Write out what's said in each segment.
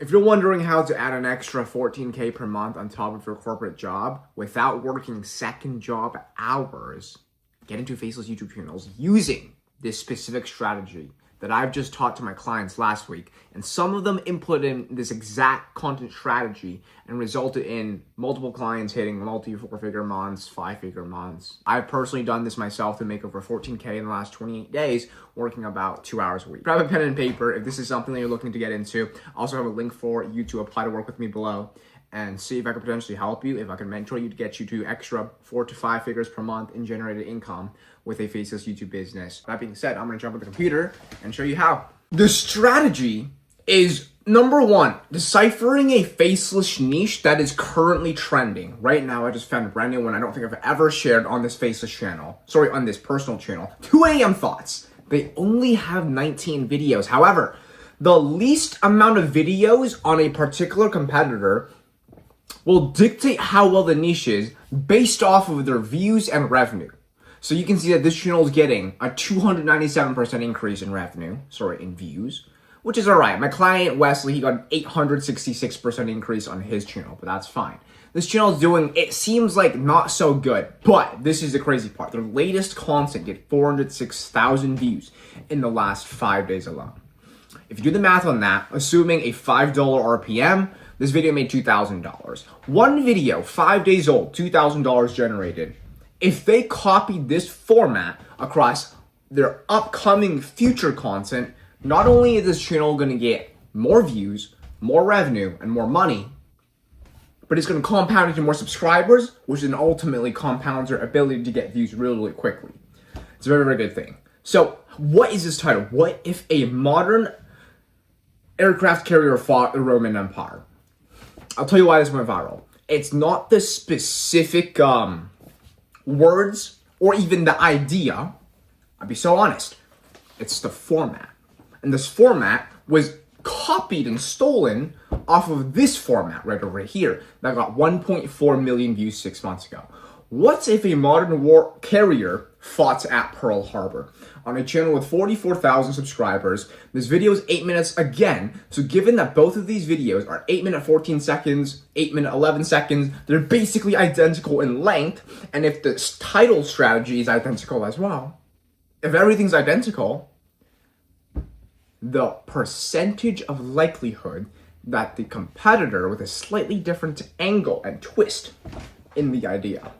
If you're wondering how to add an extra 14K per month on top of your corporate job without working second job hours, get into faceless YouTube channels using this specific strategy that I've just taught to my clients last week. And some of them implemented this exact content strategy and resulted in multiple clients hitting multi-four-figure months, five-figure months. I've personally done this myself to make over 14K in the last 28 days, working about 2 hours a week. Grab a pen and paper if this is something that you're looking to get into. I also have a link for you to apply to work with me below and see if I could potentially help you, if I can mentor you to get you to extra 4 to 5 figures per month in generated income with a faceless YouTube business. That being said, I'm gonna jump on the computer and show you how. The strategy is, number one, deciphering a faceless niche that is currently trending. Right now, I just found a brand new one I don't think I've ever shared on this faceless channel. Sorry, on this personal channel. 2 a.m. thoughts. They only have 19 videos. However, the least amount of videos on a particular competitor will dictate how well the niche is based off of their views and revenue. So you can see that this channel is getting a 297% increase in revenue, in views, which is all right. My client, Wesley, he got an 866% increase on his channel, but that's fine. This channel is doing, it seems like not so good, but this is the crazy part. Their latest content get 406,000 views in the last 5 days alone. If you do the math on that, assuming a $5 RPM, this video made $2,000. One video, 5 days old, $2,000 generated. If they copied this format across their upcoming future content, not only is this channel going to get more views, more revenue, and more money, but it's going to compound into more subscribers, which then ultimately compounds their ability to get views really, really quickly. It's a very, very good thing. So what is this title? What if a modern aircraft carrier fought the Roman Empire? I'll tell you why this went viral. It's not the specific words or even the idea. I'll be so honest. It's the format. And this format was copied and stolen off of this format right over here that got 1.4 million views 6 months ago. What if a modern war carrier fought at Pearl Harbor? On a channel with 44,000 subscribers, this video is 8 minutes again. So given that both of these videos are 8 minute 14 seconds, 8 minute 11 seconds, they're basically identical in length. And if the title strategy is identical as well, if everything's identical, the percentage of likelihood that the competitor with a slightly different angle and twist in the idea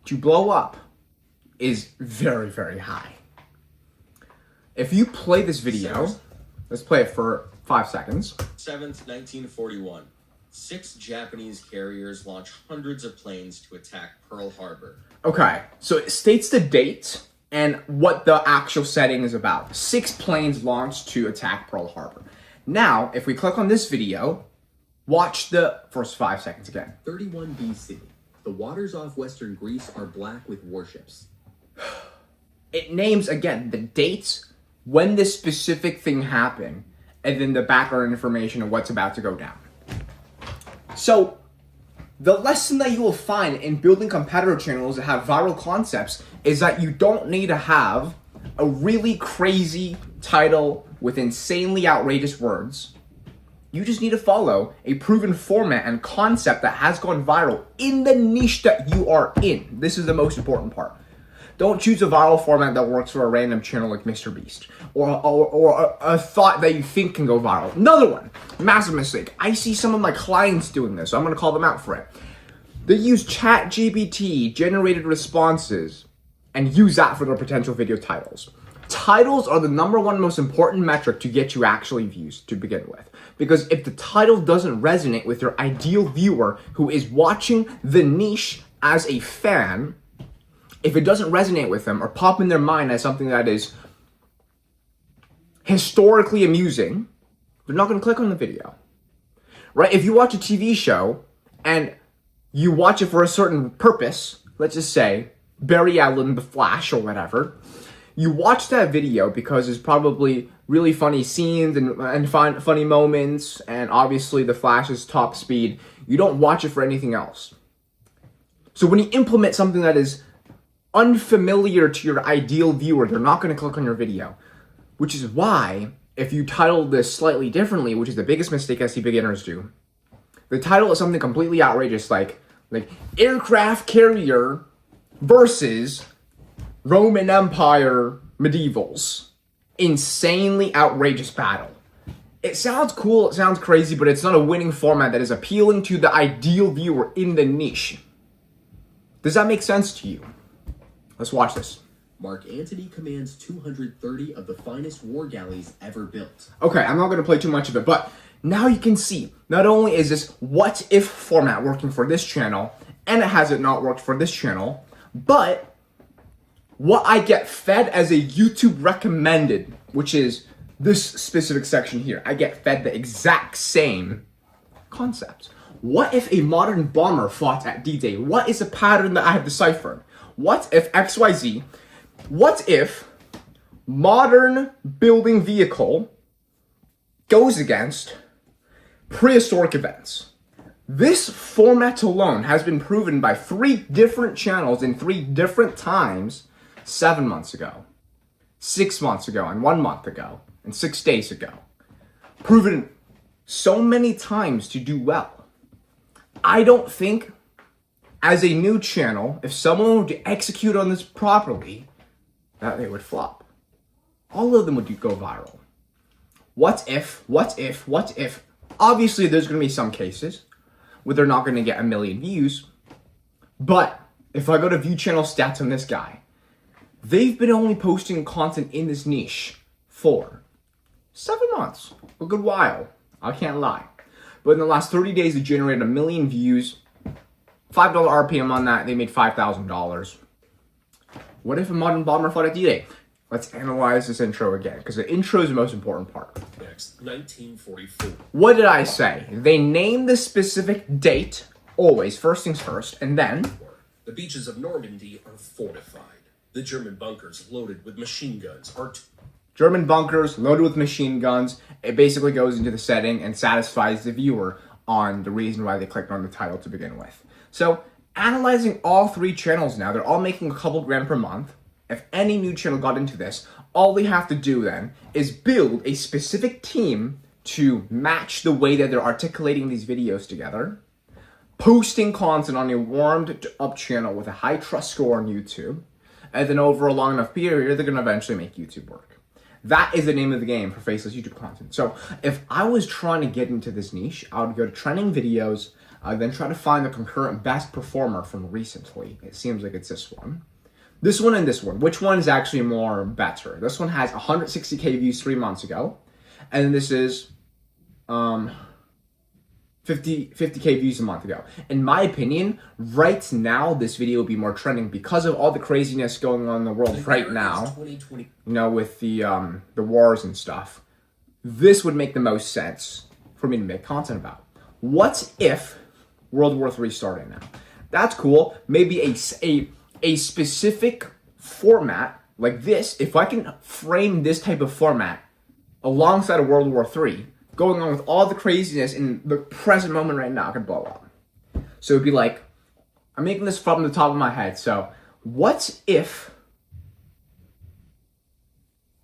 to blow up is very, very high. If you play this video, let's play it for 5 seconds. 7th, 1941. 6 Japanese carriers launch hundreds of planes to attack Pearl Harbor. Okay, so it states the date and what the actual setting is about. 6 planes launched to attack Pearl Harbor. Now, if we click on this video, watch the first 5 seconds again. 31 BC. The waters off western Greece are black with warships. It names, again, the dates, when this specific thing happened, and then the background information of what's about to go down. So, the lesson that you will find in building competitor channels that have viral concepts is that you don't need to have a really crazy title with insanely outrageous words. You just need to follow a proven format and concept that has gone viral in the niche that you are in. This is the most important part. Don't choose a viral format that works for a random channel like MrBeast or a thought that you think can go viral. Another one, massive mistake. I see some of my clients doing this, so I'm going to call them out for it. They use ChatGPT generated responses and use that for their potential video titles. Titles are the #1 most important metric to get you actually views to begin with. Because if the title doesn't resonate with your ideal viewer who is watching the niche as a fan, if it doesn't resonate with them or pop in their mind as something that is historically amusing, they're not going to click on the video. Right? If you watch a TV show and you watch it for a certain purpose, let's just say Barry Allen, The Flash, or whatever, you watch that video because there's probably really funny scenes and funny moments, and obviously the Flash's top speed. You don't watch it for anything else. So when you implement something that is unfamiliar to your ideal viewer, they're not going to click on your video. Which is why if you title this slightly differently, which is the biggest mistake I see beginners do, the title is something completely outrageous, like aircraft carrier versus Roman Empire medievals. Insanely outrageous battle. It sounds cool, it sounds crazy, but it's not a winning format that is appealing to the ideal viewer in the niche. Does that make sense to you? Let's watch this. Mark Antony commands 230 of the finest war galleys ever built. Okay, I'm not going to play too much of it, but now you can see, not only is this what if format working for this channel, and it hasn't not worked for this channel, but what I get fed as a YouTube recommended, which is this specific section here, I get fed the exact same concepts. What if a modern bomber fought at D-Day? What is a pattern that I have deciphered? What if XYZ? What if modern building vehicle goes against prehistoric events? This format alone has been proven by 3 different channels in 3 different times 7 months ago, 6 months ago, and 1 month ago, and 6 days ago. Proven so many times to do well. I don't think, as a new channel, if someone were to execute on this properly, that they would flop. All of them would go viral. What if? Obviously, there's going to be some cases where they're not going to get 1 million views. But if I go to view channel stats on this guy, they've been only posting content in this niche for 7 months. A good while. I can't lie. But in the last 30 days, they generated 1 million views. $5 RPM on that, they made $5,000. What if a modern bomber fought at D-Day? Let's analyze this intro again, because the intro is the most important part. Next, 1944. What did I say? They name the specific date, always, first things first, and then... The beaches of Normandy are fortified. The German bunkers loaded with machine guns are... German bunkers loaded with machine guns. It basically goes into the setting and satisfies the viewer on the reason why they clicked on the title to begin with. So, analyzing all 3 channels now, they're all making a couple grand per month. If any new channel got into this, all they have to do then is build a specific team to match the way that they're articulating these videos together, posting content on a warmed up channel with a high trust score on YouTube, and then over a long enough period, they're going to eventually make YouTube work. That is the name of the game for faceless YouTube content. So if I was trying to get into this niche, I would go to trending videos, then try to find the concurrent best performer from recently. It seems like it's this one. This one and this one. Which one is actually more better? This one has 160K views 3 months ago. And this is 50K views a month ago. In my opinion, right now, this video will be more trending because of all the craziness going on in the world right now. You know, with the wars and stuff. This would make the most sense for me to make content about. What if World War III started now? That's cool. Maybe a specific format like this, if I can frame this type of format alongside of World War III, going on with all the craziness in the present moment right now, I could blow up. So it'd be like, I'm making this from the top of my head. So what's a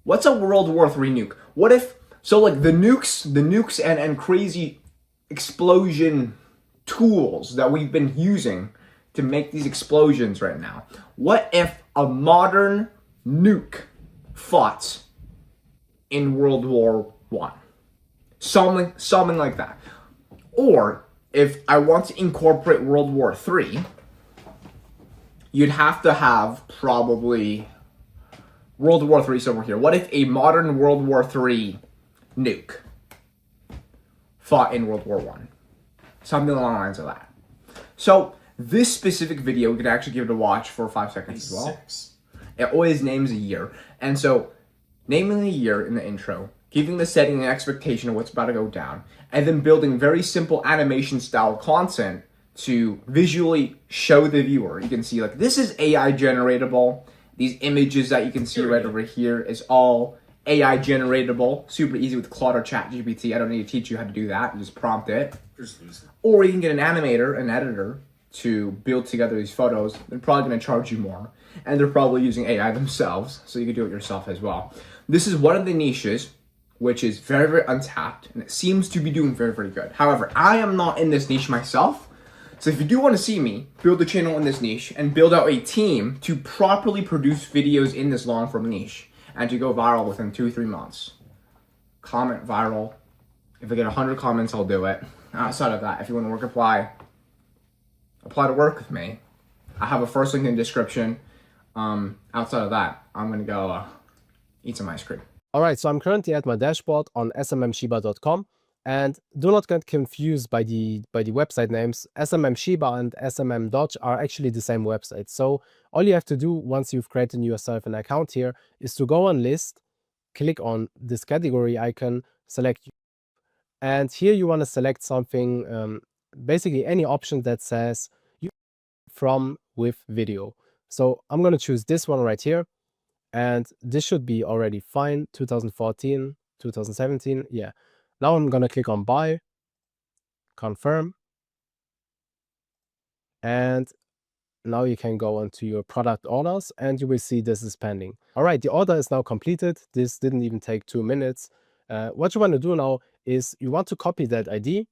World War III nuke? What if, so like the nukes and crazy explosion tools that we've been using to make these explosions right now. What if a modern nuke fought in World War I? Something like that. Or if I want to incorporate World War III, you'd have to have probably World War III somewhere here. What if a modern World War III nuke fought in World War I? Something along the lines of that. So this specific video, we could actually give it a watch for 5 seconds as well. It always names a year. And so naming the year in the intro, giving the setting and expectation of what's about to go down, and then building very simple animation style content to visually show the viewer. You can see like this is AI generatable. These images that you can see right over here is all AI generatable. Super easy with Claude or ChatGPT. I don't need to teach you how to do that. You just prompt it. Or you can get an animator, an editor, to build together these photos. They're probably going to charge you more. And they're probably using AI themselves, so you can do it yourself as well. This is one of the niches which is very, very untapped, and it seems to be doing very, very good. However, I am not in this niche myself, so if you do want to see me build a channel in this niche and build out a team to properly produce videos in this long-form niche and to go viral within 2-3 months, comment viral. If I get 100 comments, I'll do it. Outside of that, if you want to work, apply to work with me. I have a first link in the description. Outside of that, I'm going to go eat some ice cream. All right, so I'm currently at my dashboard on smmshiba.com, and do not get confused by the website names. SMM and SMM Dodge are actually the same website. So all you have to do once you've created yourself an account here is to go on list, click on this category icon, select, and here you want to select something, basically any option that says from with video. So I'm going to choose this one right here. And this should be already fine. 2014, 2017. Yeah. Now I'm going to click on buy, confirm. And now you can go onto your product orders and you will see this is pending. All right. The order is now completed. This didn't even take 2 minutes. What you want to do now is you want to copy that ID,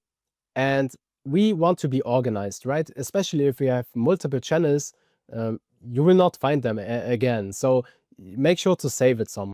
and we want to be organized, right? Especially if we have multiple channels, you will not find them again. So make sure to save it somewhere.